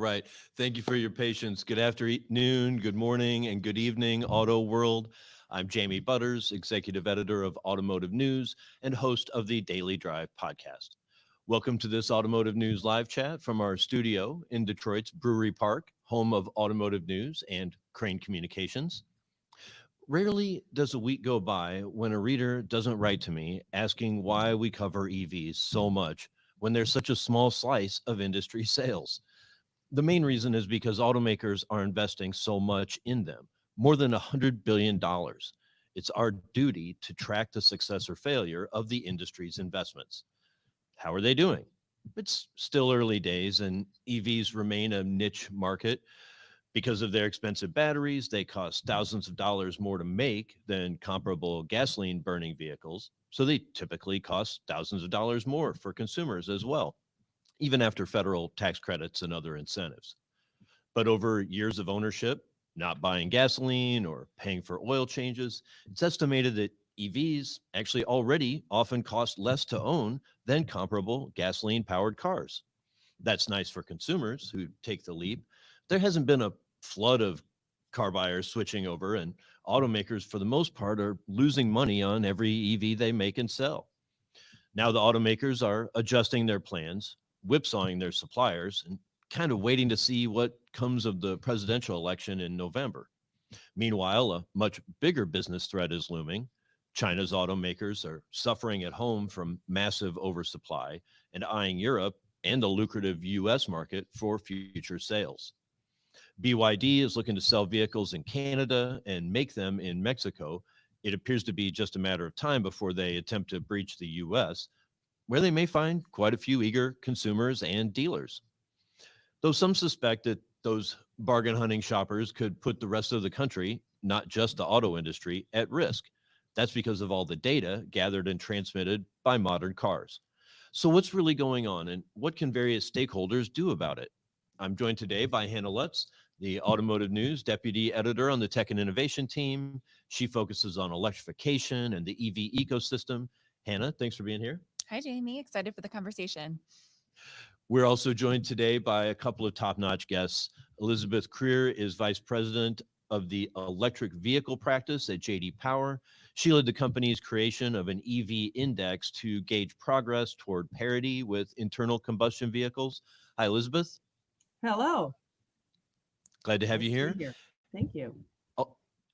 right. Thank you for your patience. Good afternoon, good morning, and good evening, Auto World. I'm Jamie Butters, Executive Editor of Automotive News and host of the Daily Drive podcast. Welcome to this Automotive News live chat from our studio in Detroit's Brewery Park, home of Automotive News and Crane Communications. Rarely does a week go by when a reader doesn't write to me asking why we cover EVs so much when there's such a small slice of industry sales. The main reason is because automakers are investing so much in them, more than $100 billion. It's our duty to track the success or failure of the industry's investments. How are they doing? It's still early days and EVs remain a niche market. Because of their expensive batteries, they cost thousands of dollars more to make than comparable gasoline burning vehicles. So they typically cost thousands of dollars more for consumers as well, even after federal tax credits and other incentives. But over years of ownership, not buying gasoline or paying for oil changes, it's estimated that EVs actually already often cost less to own than comparable gasoline powered cars. That's nice for consumers who take the leap. There hasn't been a flood of car buyers switching over, and automakers, for the most part, are losing money on every EV they make and sell. Now, the automakers are adjusting their plans, whipsawing their suppliers, and kind of waiting to see what comes of the presidential election in November. Meanwhile, a much bigger business threat is looming. China's automakers are suffering at home from massive oversupply and eyeing Europe and the lucrative US market for future sales. BYD is looking to sell vehicles in Canada and make them in Mexico. It appears to be just a matter of time before they attempt to breach the US, where they may find quite a few eager consumers and dealers. Though some suspect that those bargain hunting shoppers could put the rest of the country, not just the auto industry, at risk. That's because of all the data gathered and transmitted by modern cars. So what's really going on and what can various stakeholders do about it? I'm joined today by Hannah Lutz, the Automotive News Deputy Editor on the Tech and Innovation team. She focuses on electrification and the EV ecosystem. Hannah, thanks for being here. Hi, Jamie. Excited for the conversation. We're also joined today by a couple of top-notch guests. Elizabeth Krear is Vice President of the Electric Vehicle Practice at J.D. Power. She led the company's creation of an EV index to gauge progress toward parity with internal combustion vehicles. Hi, Elizabeth. Hello. Glad to have you here. Thank you.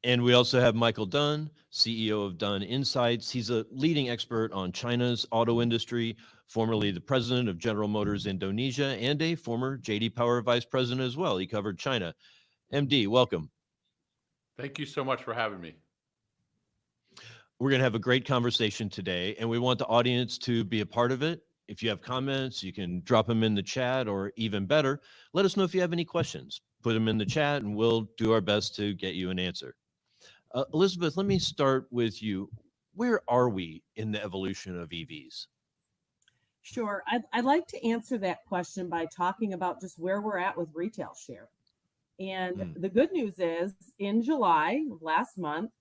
And we also have Michael Dunne, CEO of Dunne Insights. He's a leading expert on China's auto industry, formerly the president of General Motors Indonesia, and a former J.D. Power vice president as well. He covered China. MD, welcome. Thank you so much for having me. We're going to have a great conversation today, and we want the audience to be a part of it. If you have comments, you can drop them in the chat, or even better, let us know if you have any questions. Put them in the chat, and we'll do our best to get you an answer. Elizabeth, let me start with you. Where are we in the evolution of EVs? Sure. I'd like to answer that question by talking about just where we're at with retail share. And the good news is in July of last month,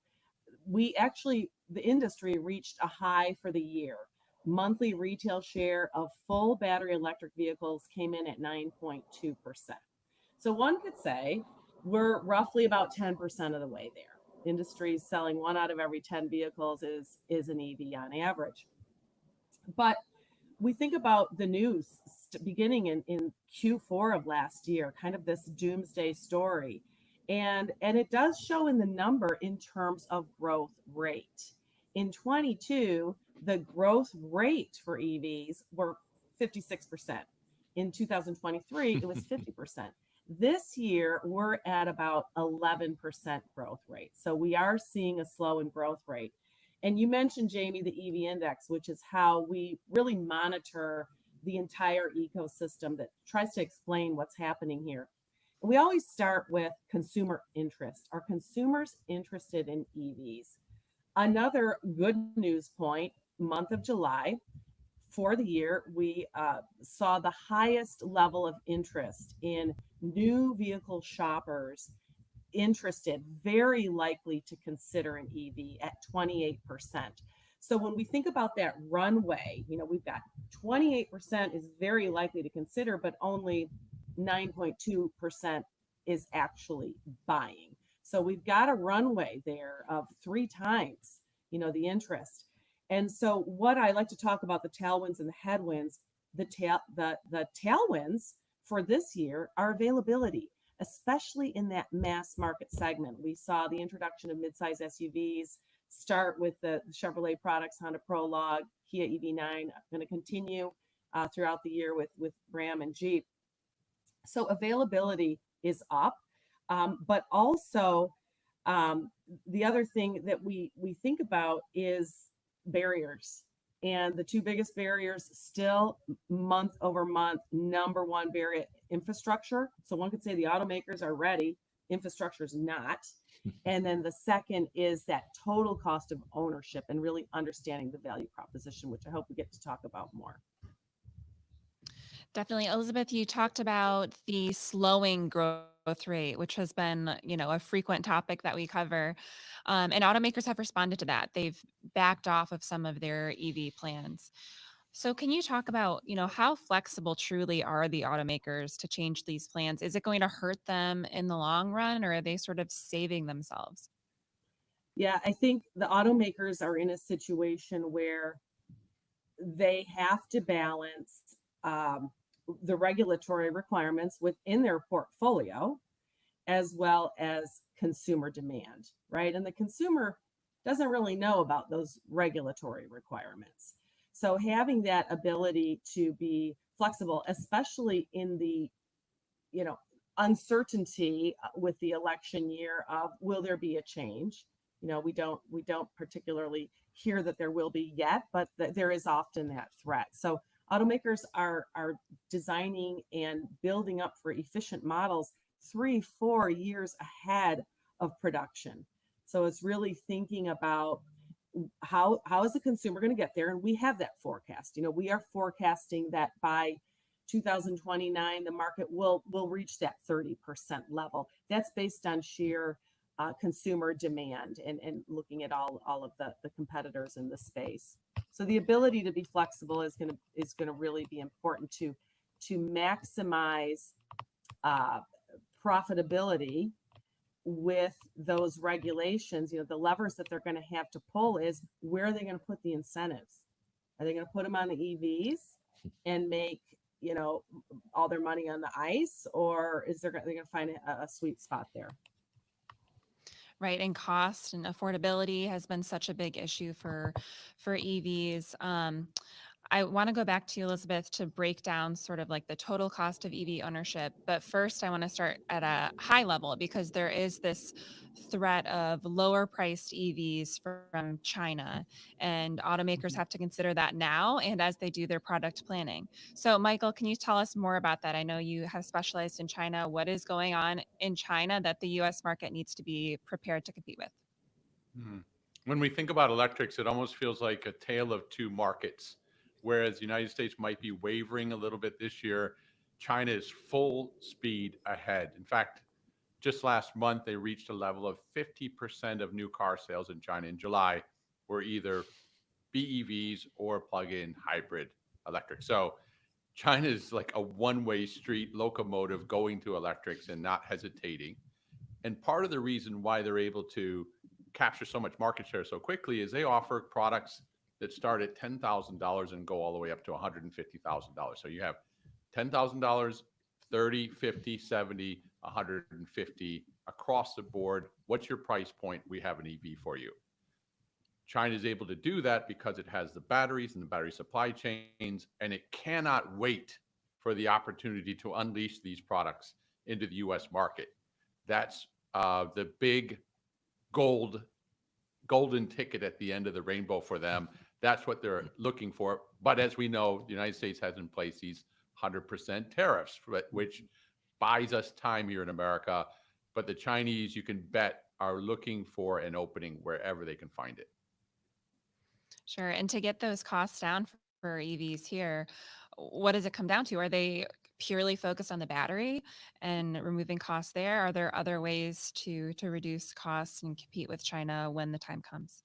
the industry reached a high for the year. Monthly retail share of full battery electric vehicles came in at 9.2%. So one could say we're roughly about 10% of the way there. Industry selling 1 out of every 10 vehicles is an EV on average. But we think about the news beginning in Q4 of last year, kind of this doomsday story. And it does show in the number in terms of growth rate. In 22, the growth rate for EVs were 56%. In 2023, it was 50%. This year, we're at about 11% growth rate. So we are seeing a slow in growth rate. And you mentioned, Jamie, the EV index, which is how we really monitor the entire ecosystem that tries to explain what's happening here. And we always start with consumer interest. Are consumers interested in EVs? Another good news point, month of July, for the year, we saw the highest level of interest in new vehicle shoppers interested, very likely to consider an EV at 28%. So when we think about that runway, we've got 28% is very likely to consider, but only 9.2% is actually buying. So we've got a runway there of 3 times, the interest. And so what I like to talk about the tailwinds and the headwinds, the tailwinds for this year are availability, especially in that mass market segment. We saw the introduction of midsize SUVs start with the Chevrolet products, Honda Prologue, Kia EV9, going to continue throughout the year with Ram and Jeep. So availability is up, but also the other thing that we think about is barriers. And the 2 biggest barriers still month over month, number 1 barrier, infrastructure. So one could say the automakers are ready, infrastructure is not. And then the second is that total cost of ownership and really understanding the value proposition, which I hope we get to talk about more. Definitely. Elizabeth, you talked about the slowing growth rate, which has been, a frequent topic that we cover. And automakers have responded to that. They've backed off of some of their EV plans. So can you talk about, how flexible truly are the automakers to change these plans? Is it going to hurt them in the long run, or are they sort of saving themselves? Yeah, I think the automakers are in a situation where they have to balance the regulatory requirements within their portfolio as well as consumer demand, right? And the consumer doesn't really know about those regulatory requirements. So having that ability to be flexible, especially in the, uncertainty with the election year of will there be a change? We don't particularly hear that there will be yet, but there is often that threat. So automakers are designing and building up for efficient models 3-4 years ahead of production. So it's really thinking about how is the consumer going to get there, and we have that forecast. We are forecasting that by 2029 the market will reach that 30% level. That's based on sheer consumer demand and looking at all of the competitors in the space. So the ability to be flexible is going to really be important to maximize profitability with those regulations. The levers that they're going to have to pull is where are they going to put the incentives? Are they going to put them on the EVs and make all their money on the ICE, or they're going to find a sweet spot there? Right. And cost and affordability has been such a big issue for EVs. I want to go back to you, Elizabeth, to break down sort of like the total cost of EV ownership. But first, I want to start at a high level because there is this threat of lower priced EVs from China, and automakers have to consider that now and as they do their product planning. So, Michael, can you tell us more about that? I know you have specialized in China. What is going on in China that the U.S. market needs to be prepared to compete with? When we think about electrics, it almost feels like a tale of 2 markets. Whereas the United States might be wavering a little bit this year, China is full speed ahead. In fact, just last month, they reached a level of 50% of new car sales in China in July were either BEVs or plug-in hybrid electric. So China is like a one-way street locomotive going to electrics and not hesitating. And part of the reason why they're able to capture so much market share so quickly is they offer products that start at $10,000 and go all the way up to $150,000. So you have $10,000, 30, 50, 70, 150 across the board. What's your price point? We have an EV for you. China is able to do that because it has the batteries and the battery supply chains, and it cannot wait for the opportunity to unleash these products into the US market. That's the big golden ticket at the end of the rainbow for them. That's what they're looking for. But as we know, the United States has in place these 100% tariffs, which buys us time here in America. But the Chinese, you can bet, are looking for an opening wherever they can find it. Sure. And to get those costs down for EVs here, what does it come down to? Are they purely focused on the battery and removing costs there? Are there other ways to reduce costs and compete with China when the time comes?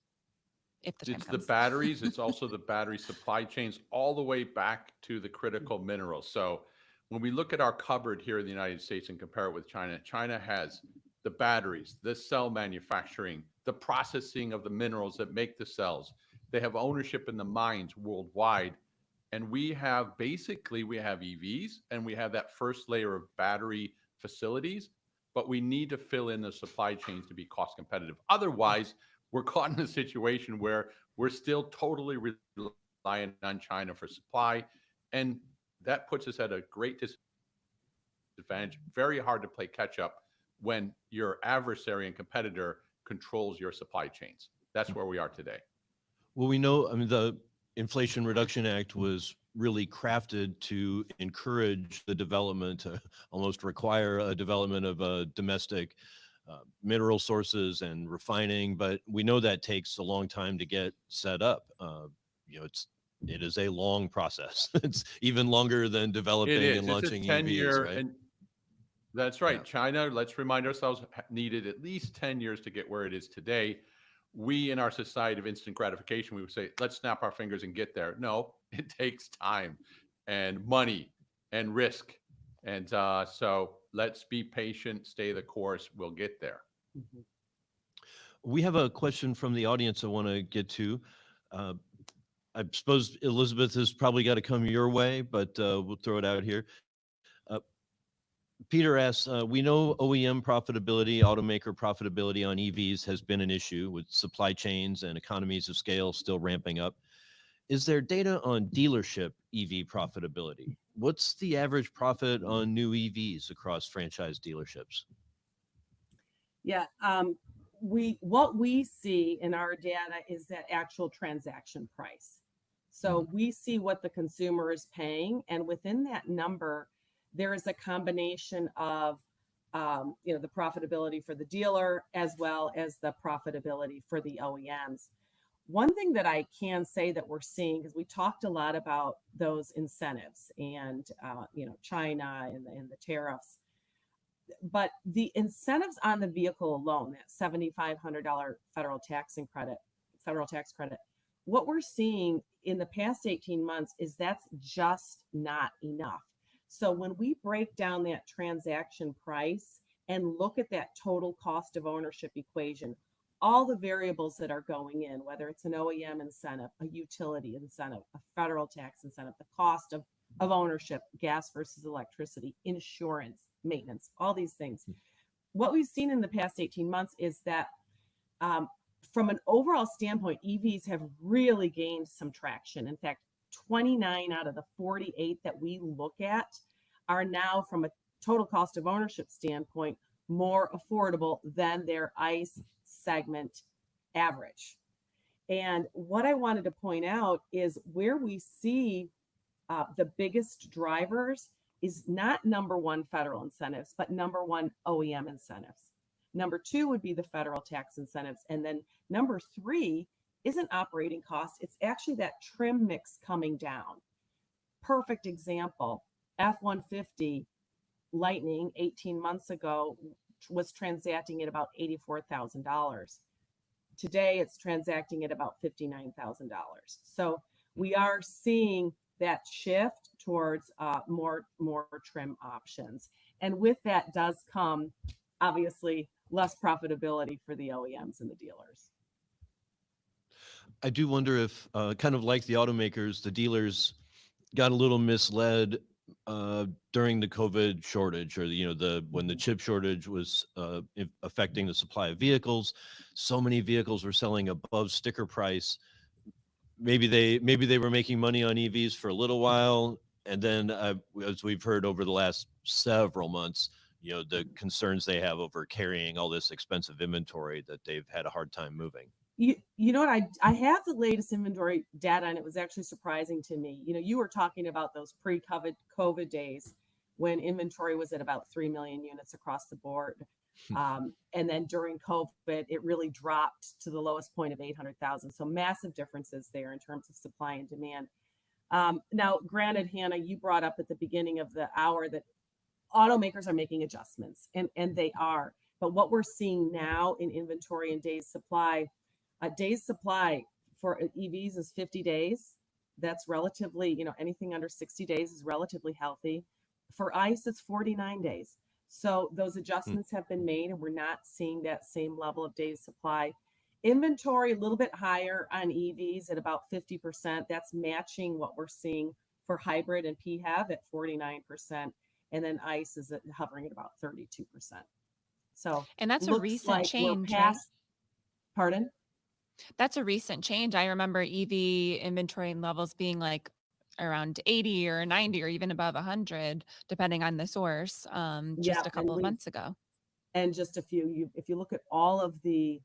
If the time It's comes. the batteries. It's also the battery supply chains all the way back to the critical minerals. So when we look at our cupboard here in the United States and compare it with China, China has the batteries, the cell manufacturing, the processing of the minerals that make the cells. They have ownership in the mines worldwide. And we have EVs and we have that first layer of battery facilities, but we need to fill in the supply chains to be cost competitive. Otherwise, we're caught in a situation where we're still totally reliant on China for supply. And that puts us at a great disadvantage. Very hard to play catch up when your adversary and competitor controls your supply chains. That's where we are today. Well, we know, I mean, the Inflation Reduction Act was really crafted to encourage the development, almost require a development of domestic mineral sources and refining, but we know that takes a long time to get set up. It is a long process. It's even longer than developing and launching EVs, right? And that's right. Yeah. China, let's remind ourselves, needed at least 10 years to get where it is today. We, in our society of instant gratification, we would say, let's snap our fingers and get there. No, it takes time and money and risk. And so let's be patient, stay the course. We'll get there. Mhm. We have a question from the audience I want to get to. I suppose, Elizabeth, has probably got to come your way, but we'll throw it out here. Peter asks, we know OEM profitability, automaker profitability on EVs has been an issue with supply chains and economies of scale still ramping up. Is there data on dealership EV profitability? What's the average profit on new EVs across franchise dealerships? Yeah, what we see in our data is that actual transaction price. So we see what the consumer is paying, and within that number, there is a combination of the profitability for the dealer as well as the profitability for the OEMs. One thing that I can say that we're seeing, because we talked a lot about those incentives and China and the tariffs, but the incentives on the vehicle alone, that $7,500 federal tax credit, what we're seeing in the past 18 months is that's just not enough. So when we break down that transaction price and look at that total cost of ownership equation, all the variables that are going in, whether it's an OEM incentive, a utility incentive, a federal tax incentive, the cost of ownership, gas versus electricity, insurance, maintenance, all these things. What we've seen in the past 18 months is that from an overall standpoint, EVs have really gained some traction. In fact, 29 out of the 48 that we look at are now, from a total cost of ownership standpoint, more affordable than their ICE segment average. And what I wanted to point out is where we see the biggest drivers is not number one federal incentives, but number one OEM incentives. Number two would be the federal tax incentives. And then number three isn't operating costs. It's actually that trim mix coming down. Perfect example, F-150 Lightning 18 months ago was transacting at about $84,000. Today it's transacting at about $59,000. So we are seeing that shift towards more trim options. And with that does come, obviously, less profitability for the OEMs and the dealers. I do wonder if, kind of like the automakers, the dealers got a little misled during the COVID shortage, or when the chip shortage was affecting the supply of vehicles. So many vehicles were selling above sticker price. Maybe they were making money on EVs for a little while, and then as we've heard over the last several months, the concerns they have over carrying all this expensive inventory that they've had a hard time moving. You know what, I have the latest inventory data, and it was actually surprising to me. You were talking about those pre-COVID days when inventory was at about 3 million units across the board. And then during COVID, it really dropped to the lowest point of 800,000. So massive differences there in terms of supply and demand. Now, granted, Hannah, you brought up at the beginning of the hour that automakers are making adjustments, and they are. But what we're seeing now in inventory and days supply for EVs is 50 days. That's relatively, anything under 60 days is relatively healthy. For ICE, it's 49 days. So those adjustments have been made, and we're not seeing that same level of days supply. Inventory a little bit higher on EVs at about 50%. That's matching what we're seeing for hybrid and PHEV at 49%. And then ICE is hovering at about 32%. So And that's a looks recent like change, we're right? past, pardon? That's a recent change. I remember EV inventory levels being like around 80 or 90 or even above 100, depending on the source, Yeah, just a couple of months ago. and just a few, if you look at all of the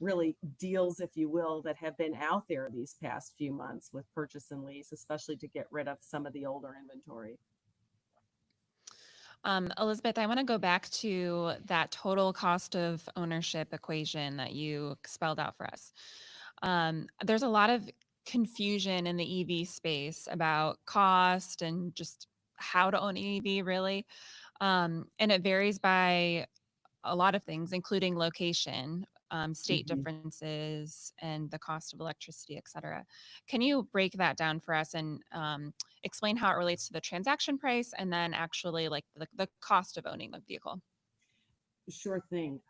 really deals, if you will, that have been out there these past few months with purchase and lease, especially to get rid of some of the older inventory. Elizabeth, I want to go back to that total cost of ownership equation that you spelled out for us. There's a lot of confusion in the EV space about cost and just how to own an EV, really. And it varies by a lot of things, including location, state Mhm. differences, and the cost of electricity, et cetera. Can you break that down for us and explain how it relates to the transaction price and then actually like the cost of owning a vehicle? Sure thing.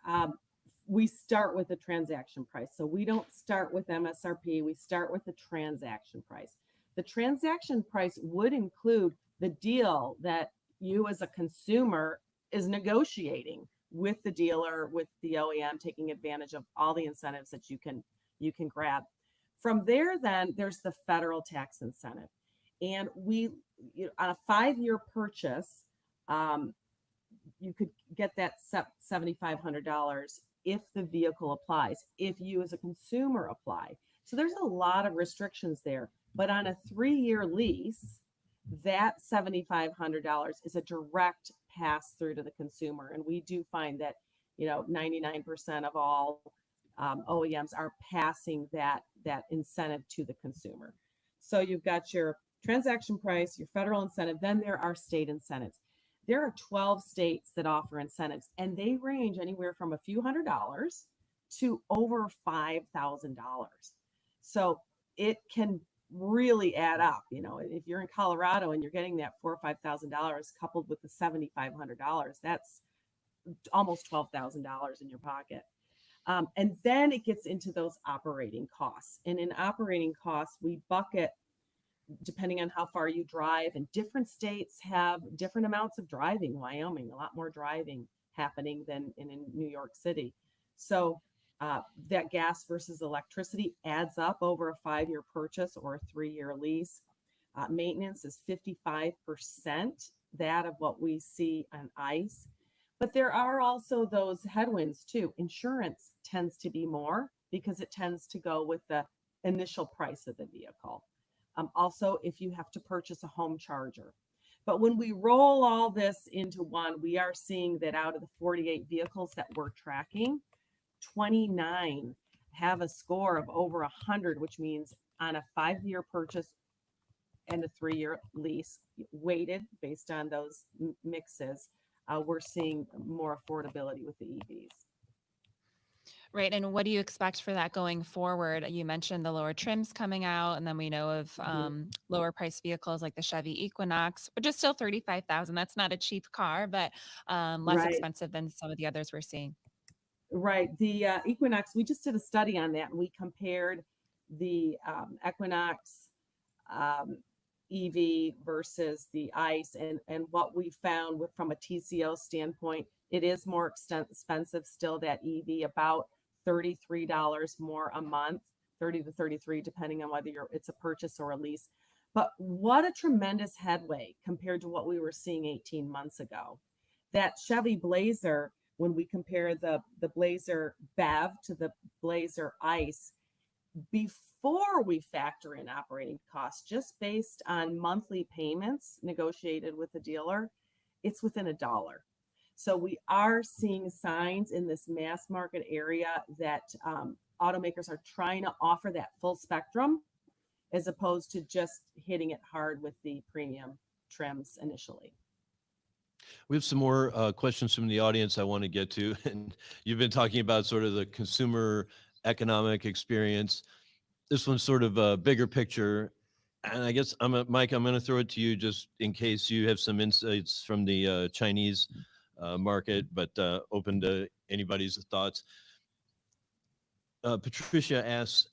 We start with the transaction price. So we don't start with MSRP, we start with the transaction price. The transaction price would include the deal that you as a consumer is negotiating with the dealer, with the OEM, taking advantage of all the incentives that you can grab. From there, then there's the federal tax incentive. And on a 5-year purchase, you could get that $7,500 if the vehicle applies, if you as a consumer apply. So there's a lot of restrictions there. But on a 3-year lease, that $7,500 is a direct pass through to the consumer. And we do find that, 99% of all OEMs are passing that incentive to the consumer. So you've got your transaction price, your federal incentive, then there are state incentives. There are 12 states that offer incentives, and they range anywhere from a few $100s to over $5,000. So it can really add up. If you're in Colorado and you're getting that $4,000 or $5,000 coupled with the $7,500, that's almost $12,000 in your pocket. And then it gets into those operating costs. And in operating costs, we bucket depending on how far you drive, and different states have different amounts of driving. Wyoming, a lot more driving happening than in New York City. So that gas versus electricity adds up over a 5-year purchase or a 3-year lease. Maintenance is 55% that of what we see on ICE. But there are also those headwinds too. Insurance tends to be more because it tends to go with the initial price of the vehicle. Also, if you have to purchase a home charger. But when we roll all this into one, we are seeing that out of the 48 vehicles that we're tracking, 29 have a score of over 100, which means on a 5-year purchase and a 3-year lease, weighted based on those mixes, we're seeing more affordability with the EVs. Right. And what do you expect for that going forward? You mentioned the lower trims coming out, and then we know of lower price vehicles like the Chevy Equinox, which is still $35,000. That's not a cheap car, but less Right. expensive than some of the others we're seeing. Right. The Equinox, we just did a study on that, and we compared the Equinox EV versus the ICE, and what we found from a TCO standpoint, it is more expensive still, that EV, about $33 more a month, 30 to 33, depending on whether it's a purchase or a lease. But what a tremendous headway compared to what we were seeing 18 months ago. That Chevy Blazer, when we compare the Blazer BEV to the Blazer ICE, before we factor in operating costs, just based on monthly payments negotiated with the dealer, it's within $1. So we are seeing signs in this mass market area that automakers are trying to offer that full spectrum as opposed to just hitting it hard with the premium trims initially. We have some more questions from the audience I want to get to. And you've been talking about sort of the consumer economic experience. This one's sort of a bigger picture. And I guess Mike, I'm going to throw it to you just in case you have some insights from the Chinese market, but open to anybody's thoughts. Patricia asks,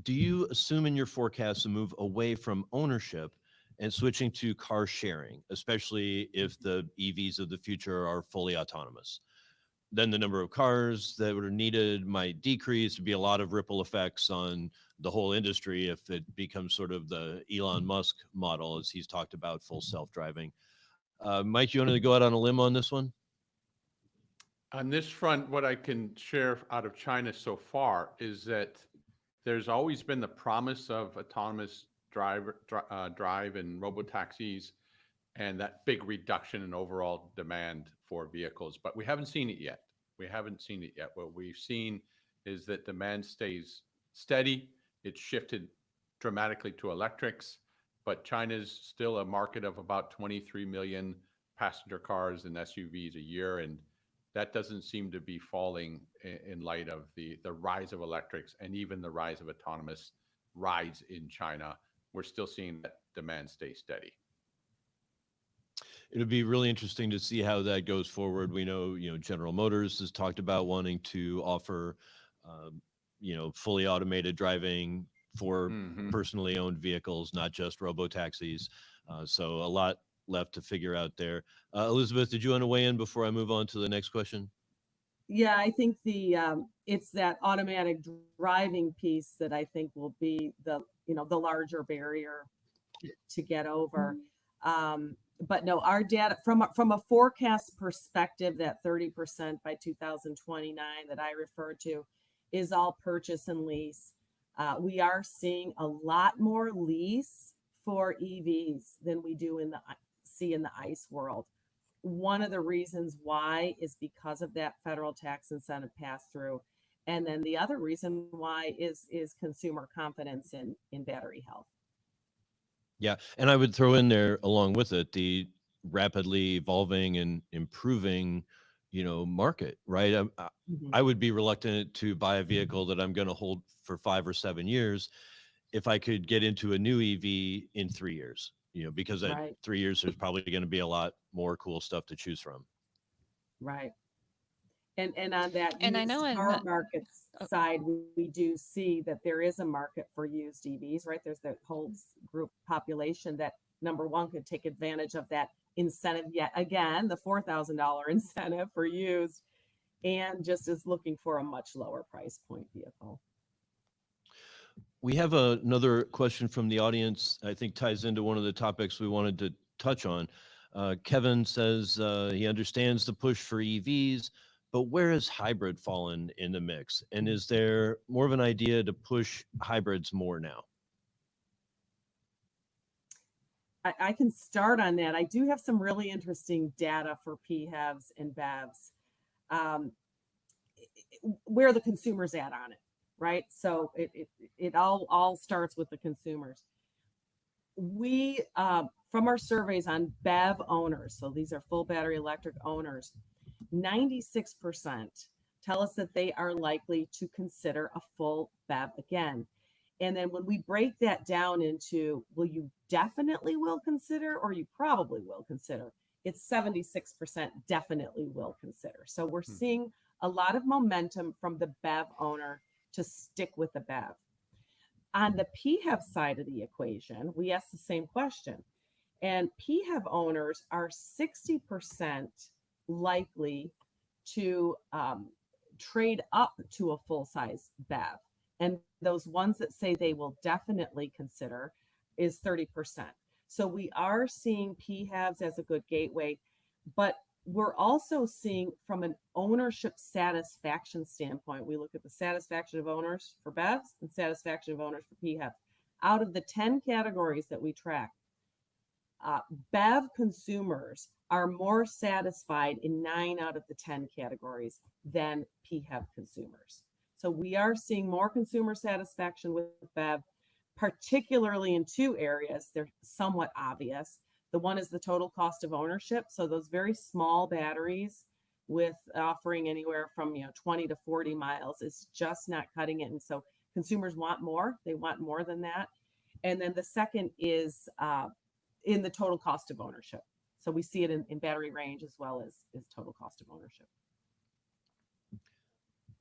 do you assume in your forecast a move away from ownership and switching to car sharing, especially if the EVs of the future are fully autonomous? Then the number of cars that are needed might decrease. There'd be a lot of ripple effects on the whole industry if it becomes sort of the Elon Musk model, as he's talked about, full self-driving. Mike, you want to go out on a limb on this one? On this front, what I can share out of China so far is that there's always been the promise of autonomous drive and robotaxis and that big reduction in overall demand for vehicles, but we haven't seen it yet. What we've seen is that demand stays steady. It's shifted dramatically to electrics, but China's still a market of about 23 million passenger cars and SUVs a year, and that doesn't seem to be falling in light of the rise of electrics and even the rise of autonomous rides in China. We're still seeing that demand stay steady. It'll be really interesting to see how that goes forward. We know, General Motors has talked about wanting to offer, fully automated driving for personally owned vehicles, not just robo-taxis. So a lot left to figure out there. Elizabeth, did you want to weigh in before I move on to the next question? Yeah, I think it's that automatic driving piece that I think will be the larger barrier to get over. But no, our data from a forecast perspective, that 30% by 2029 that I referred to is all purchase and lease. We are seeing a lot more lease for EVs than we do see in the ICE world. One of the reasons why is because of that federal tax incentive pass through. And then the other reason why is consumer confidence in battery health. Yeah, and I would throw in there along with it the rapidly evolving and improving, market, right? I would be reluctant to buy a vehicle that I'm going to hold for 5 or 7 years if I could get into a new EV in 3 years, because at 3 years there's probably going to be a lot more cool stuff to choose from. Right. And on that and I know car market side, we do see that there is a market for used EVs, right? There's the whole group population that, number one, could take advantage of that incentive yet again, the $4,000 incentive for used, and just is looking for a much lower price point vehicle. We have another question from the audience, I think ties into one of the topics we wanted to touch on. Kevin says he understands the push for EVs, but where has hybrid fallen in the mix? And is there more of an idea to push hybrids more now? I can start on that. I do have some really interesting data for PHEVs and BEVs, where the consumer's at on it, right? So it all starts with the consumers. We, from our surveys on BEV owners, so these are full battery electric owners, 96% tell us that they are likely to consider a full BEV again. And then when we break that down into, will you definitely will consider, or you probably will consider, it's 76% definitely will consider. So we're seeing a lot of momentum from the BEV owner to stick with the BEV. On the PHEV side of the equation, we ask the same question. And PHEV owners are 60% likely to trade up to a full-size BEV. And those ones that say they will definitely consider is 30%. So we are seeing PHEVs as a good gateway, but we're also seeing from an ownership satisfaction standpoint, we look at the satisfaction of owners for BEVs and satisfaction of owners for PHEVs. Out of the 10 categories that we track, BEV consumers are more satisfied in 9 out of the 10 categories than PHEV consumers. So we are seeing more consumer satisfaction with BEV, particularly in 2 areas. They're somewhat obvious. The one is the total cost of ownership. So those very small batteries with offering anywhere from 20 to 40 miles is just not cutting it. And so consumers want more. They want more than that. And then the second is in the total cost of ownership. So we see it in battery range as well as total cost of ownership.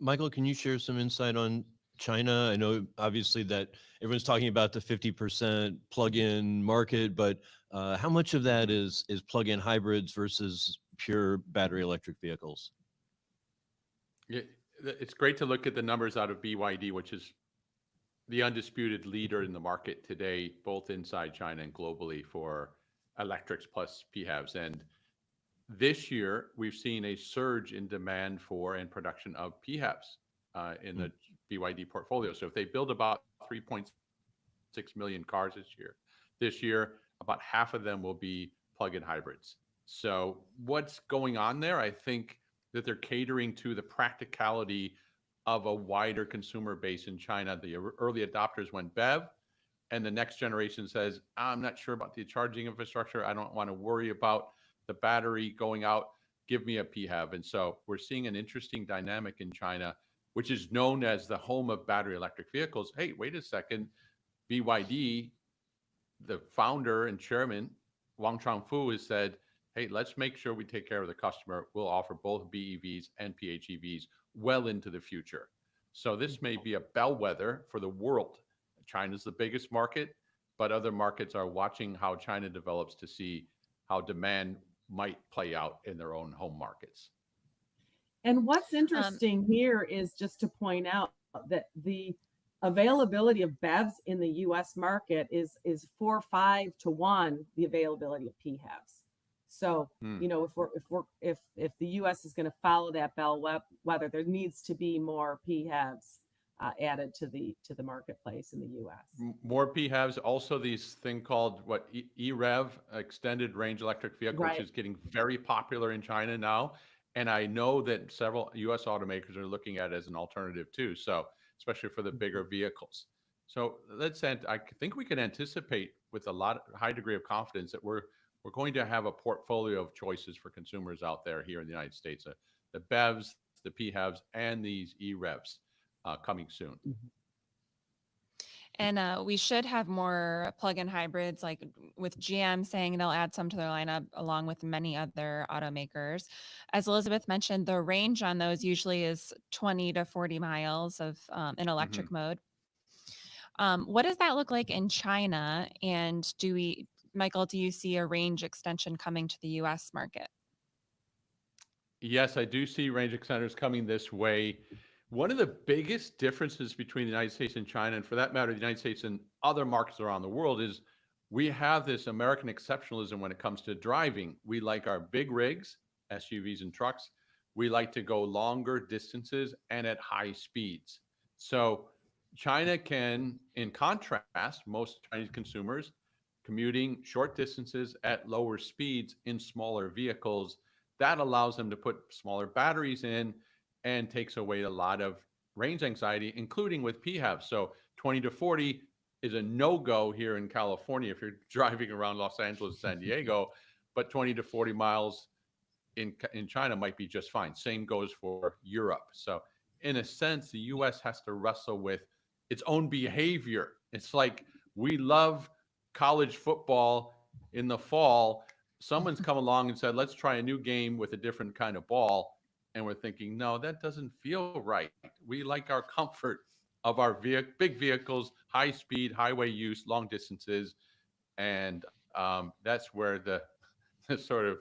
Michael, can you share some insight on China? I know obviously that everyone's talking about the 50% plug-in market, but how much of that is plug-in hybrids versus pure battery electric vehicles? Yeah, it's great to look at the numbers out of BYD, which is the undisputed leader in the market today, both inside China and globally for electrics plus PHEVs. And this year, we've seen a surge in demand for and production of PHEVs in the BYD portfolio. So if they build about 3.6 million cars this year, about half of them will be plug-in hybrids. So what's going on there? I think that they're catering to the practicality of a wider consumer base in China. The early adopters went BEV, and the next generation says, I'm not sure about the charging infrastructure. I don't want to worry about the battery going out. Give me a PHEV. And so we're seeing an interesting dynamic in China, which is known as the home of battery electric vehicles. Hey, wait a second. BYD, the founder and chairman, Wang Changfu, has said, hey, let's make sure we take care of the customer. We'll offer both BEVs and PHEVs well into the future. So this may be a bellwether for the world. China's the biggest market, but other markets are watching how China develops to see how demand might play out in their own home markets. And what's interesting here is just to point out that the availability of BEVs in the U.S. market is 4 or 5 to 1 the availability of PHEVs. So you know, if the U.S. is going to follow that bellwether, there needs to be more PHEVs added to the marketplace in the U.S. More PHEVs, also these thing called EREV, extended range electric vehicle, Right. which is getting very popular in China now. And I know that several U.S. automakers are looking at it as an alternative too. So especially for the bigger vehicles. So I think we can anticipate with high degree of confidence that we're going to have a portfolio of choices for consumers out there here in the United States. The BEVs, the PHEVs, and these EREVs coming soon. And we should have more plug-in hybrids, like with GM saying they'll add some to their lineup, along with many other automakers. As Elizabeth mentioned, the range on those usually is 20 to 40 miles of in electric mode. What does that look like in China? And Michael, do you see a range extension coming to the U.S. market? Yes, I do see range extenders coming this way. One of the biggest differences between the United States and China, and for that matter, the United States and other markets around the world, is we have this American exceptionalism when it comes to driving. We like our big rigs, SUVs and trucks. We like to go longer distances and at high speeds. So China can, in contrast, most Chinese consumers commuting short distances at lower speeds in smaller vehicles. That allows them to put smaller batteries in and takes away a lot of range anxiety, including with PHEV. So 20 to 40 is a no-go here in California if you're driving around Los Angeles, San Diego, but 20 to 40 miles in China might be just fine. Same goes for Europe. So in a sense, the US has to wrestle with its own behavior. It's like we love college football in the fall. Someone's come along and said, let's try a new game with a different kind of ball. And we're thinking, no, that doesn't feel right. We like our comfort of our big vehicles, high speed, highway use, long distances. And that's where the sort of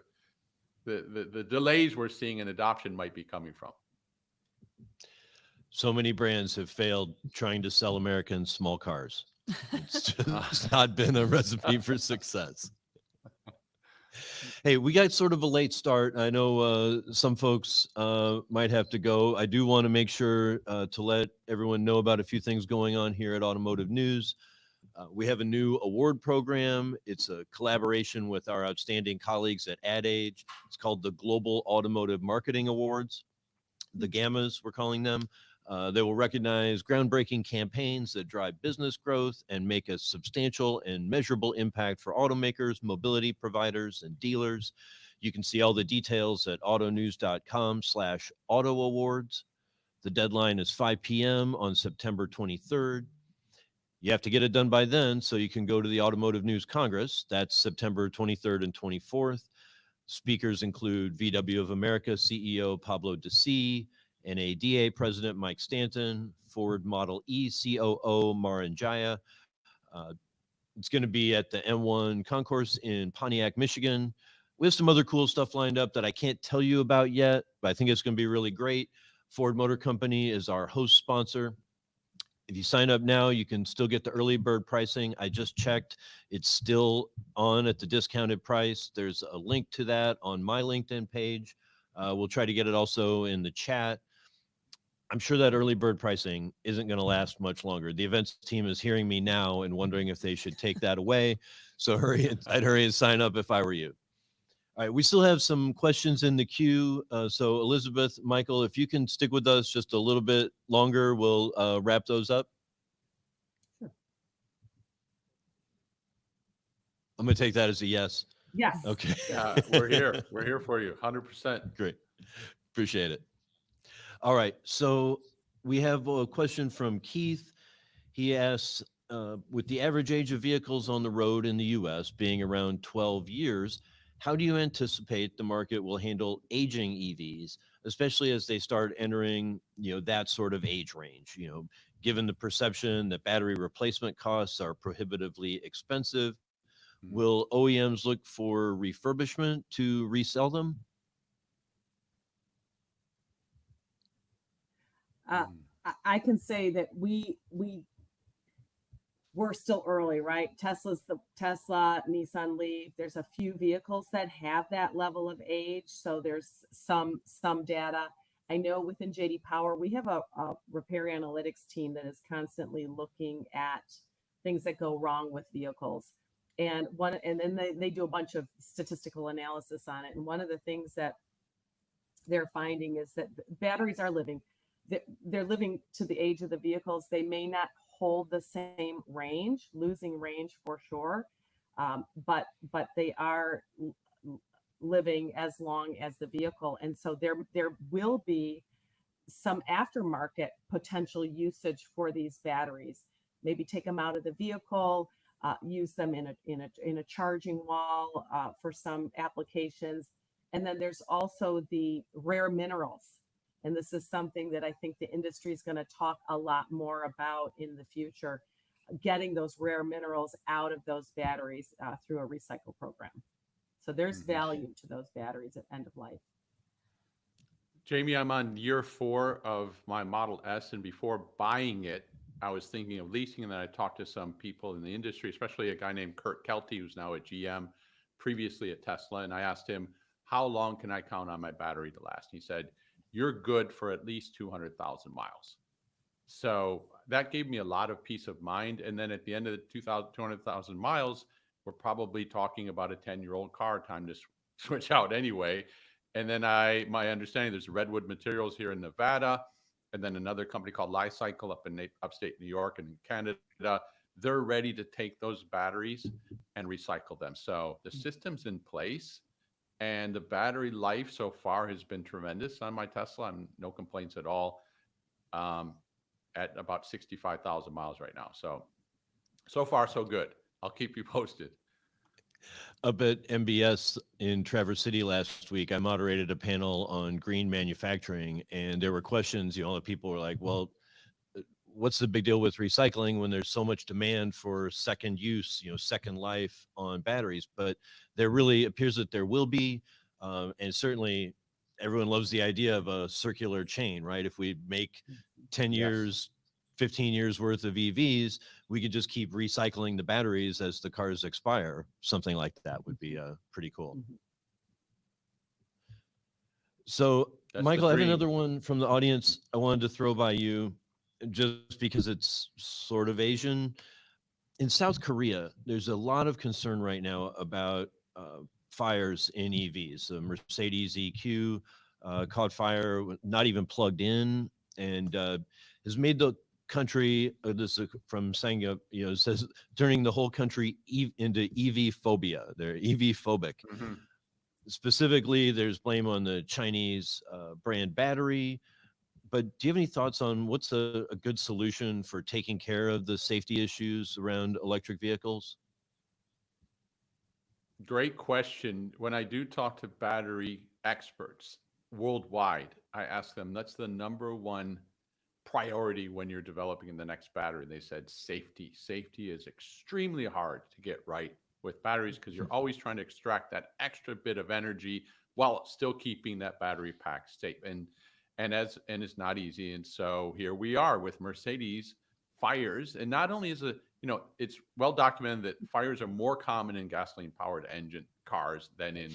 the delays we're seeing in adoption might be coming from. So many brands have failed trying to sell Americans small cars. It's not been a recipe for success. Hey, we got sort of a late start. I know some folks might have to go. I do want to make sure to let everyone know about a few things going on here at Automotive News. We have a new award program. It's a collaboration with our outstanding colleagues at Ad Age. It's called the Global Automotive Marketing Awards, the GAMAs, we're calling them. They will recognize groundbreaking campaigns that drive business growth and make a substantial and measurable impact for automakers, mobility providers, and dealers. You can see all the details at autonews.com/autoawards. The deadline is 5 p.m. on September 23rd. You have to get it done by then, so you can go to the Automotive News Congress. That's September 23rd and 24th. Speakers include VW of America CEO Pablo Deci, NADA President Mike Stanton, Ford Model E COO Marin Jaya. It's going to be at the M1 Concourse in Pontiac, Michigan. We have some other cool stuff lined up that I can't tell you about yet, but I think it's going to be really great. Ford Motor Company is our host sponsor. If you sign up now, you can still get the early bird pricing. I just checked. It's still on at the discounted price. There's a link to that on my LinkedIn page. We'll try to get it also in the chat. I'm sure that early bird pricing isn't going to last much longer. The events team is hearing me now and wondering if they should take that away. So I'd hurry and sign up if I were you. All right, we still have some questions in the queue. So Elizabeth, Michael, if you can stick with us just a little bit longer, we'll wrap those up. Sure. I'm going to take that as a yes. Yes. Okay. We're here. We're here for you. 100%. Great. Appreciate it. All right. So we have a question from Keith. He asks, with the average age of vehicles on the road in the U.S. being around 12 years, how do you anticipate the market will handle aging EVs, especially as they start entering, that sort of age range? Given the perception that battery replacement costs are prohibitively expensive, will OEMs look for refurbishment to resell them? I can say that we're still early, right? Tesla, Nissan Leaf. There's a few vehicles that have that level of age, so there's some data. I know within JD Power we have a repair analytics team that is constantly looking at things that go wrong with vehicles, and then they do a bunch of statistical analysis on it. And one of the things that they're finding is that batteries are living. They're living to the age of the vehicles. They may not hold the same range, losing range for sure, but they are living as long as the vehicle. And so there will be some aftermarket potential usage for these batteries. Maybe take them out of the vehicle, use them in a charging wall for some applications. And then there's also the rare minerals. And this is something that I think the industry is going to talk a lot more about in the future, getting those rare minerals out of those batteries through a recycle program. So there's value to those batteries at end of life. Jamie, I'm on year 4 of my Model S, and before buying it, I was thinking of leasing, and then I talked to some people in the industry, especially a guy named Kurt Kelty, who's now at GM, previously at Tesla, and I asked him, how long can I count on my battery to last? And he said, you're good for at least 200,000 miles. So that gave me a lot of peace of mind. And then at the end of the 200,000 miles, we're probably talking about a 10-year-old car, time to switch out anyway. And then my understanding, there's Redwood Materials here in Nevada, and then another company called Li-Cycle up in upstate New York and Canada. They're ready to take those batteries and recycle them. So the system's in place. And the battery life so far has been tremendous on my Tesla. I'm no complaints at all, at about 65,000 miles right now. So far, so good. I'll keep you posted. Up at MBS in Traverse City last week, I moderated a panel on green manufacturing, and there were questions, the people were like, well, what's the big deal with recycling when there's so much demand for second use, second life on batteries? But there really appears that there will be, and certainly everyone loves the idea of a circular chain, right? If we make 10 years, 15 years worth of EVs, we could just keep recycling the batteries as the cars expire. Something like that would be pretty cool. So That's Michael, I have dream. another one from the audience I wanted to throw by you, just because it's sort of Asian. In South Korea, there's a lot of concern right now about fires in EVs. The Mercedes EQ caught fire, not even plugged in, and has made the country, this is from Sangha, it says turning the whole country into EV phobia. They're EV phobic. Specifically, there's blame on the Chinese brand battery, but do you have any thoughts on what's a good solution for taking care of the safety issues around electric vehicles? Great question. When I do talk to battery experts worldwide, I ask them, that's the number one priority when you're developing the next battery. They said safety. Safety is extremely hard to get right with batteries because you're always trying to extract that extra bit of energy while still keeping that battery pack safe. And it's not easy. And so here we are with Mercedes fires. And not only is it's well documented that fires are more common in gasoline powered engine cars than in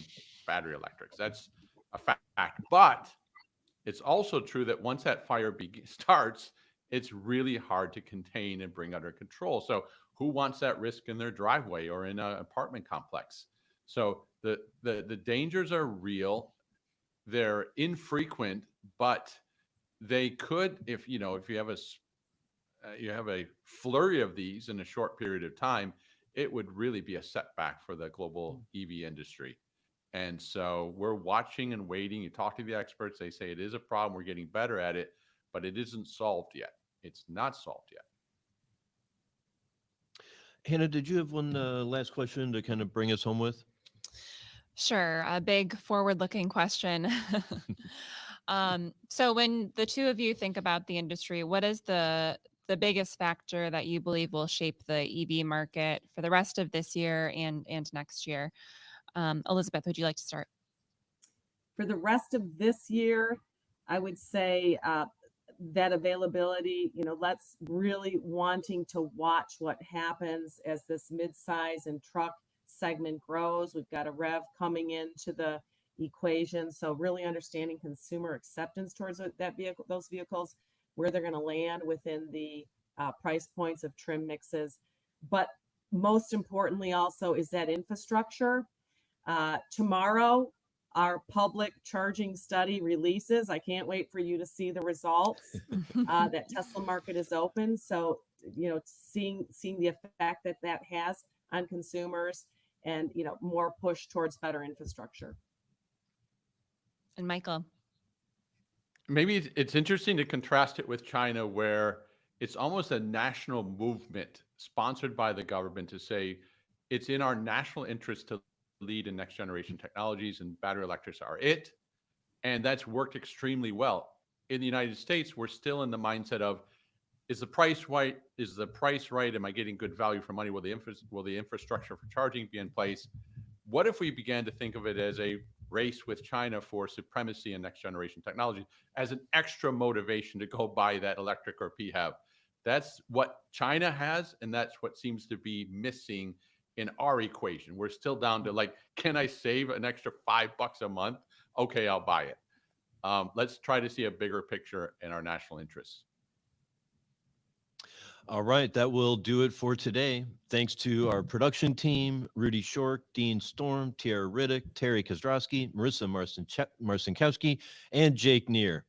battery electrics. That's a fact. But it's also true that once that fire starts, it's really hard to contain and bring under control. So who wants that risk in their driveway or in an apartment complex? So the dangers are real. They're infrequent, but they could, if you have a flurry of these in a short period of time, it would really be a setback for the global EV industry. And so we're watching and waiting. You talk to the experts, they say it is a problem. We're getting better at it, but it isn't solved yet. It's not solved yet. Hannah, did you have one last question to kind of bring us home with? Sure. A big forward-looking question. So when the two of you think about the industry, what is the biggest factor that you believe will shape the EV market for the rest of this year and next year? Elizabeth, would you like to start? For the rest of this year, I would say that availability, let's really wanting to watch what happens as this midsize and truck segment grows. We've got a REV coming into the equation. So really understanding consumer acceptance towards those vehicles, where they're going to land within the price points of trim mixes. But most importantly also is that infrastructure. Tomorrow, our public charging study releases. I can't wait for you to see the results. That Tesla market is open. So, seeing the effect that has on consumers and, more push towards better infrastructure. And Michael. Maybe it's interesting to contrast it with China, where it's almost a national movement sponsored by the government to say it's in our national interest to lead in next generation technologies, and battery electrics are it. And that's worked extremely well. In the United States, we're still in the mindset of, is the price right? Is the price right? Am I getting good value for money? Will the infrastructure for charging be in place? What if we began to think of it as a race with China for supremacy in next generation technology as an extra motivation to go buy that electric or PHEV? That's what China has, and that's what seems to be missing in our equation. We're still down to can I save an extra $5 a month? Okay, I'll buy it. Let's try to see a bigger picture in our national interests. All right, that will do it for today. Thanks to our production team, Rudy Shork, Dean Storm, Tiara Riddick, Terry Kozdraski, Marissa Marcinkowski, and Jake Neer.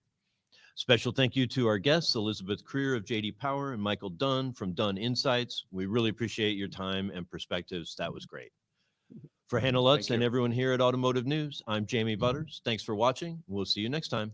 Special thank you to our guests, Elizabeth Krear of JD Power and Michael Dunne from Dunne Insights. We really appreciate your time and perspectives. That was great. For Hannah Lutz and everyone here at Automotive News, I'm Jamie Butters. Thanks for watching. We'll see you next time.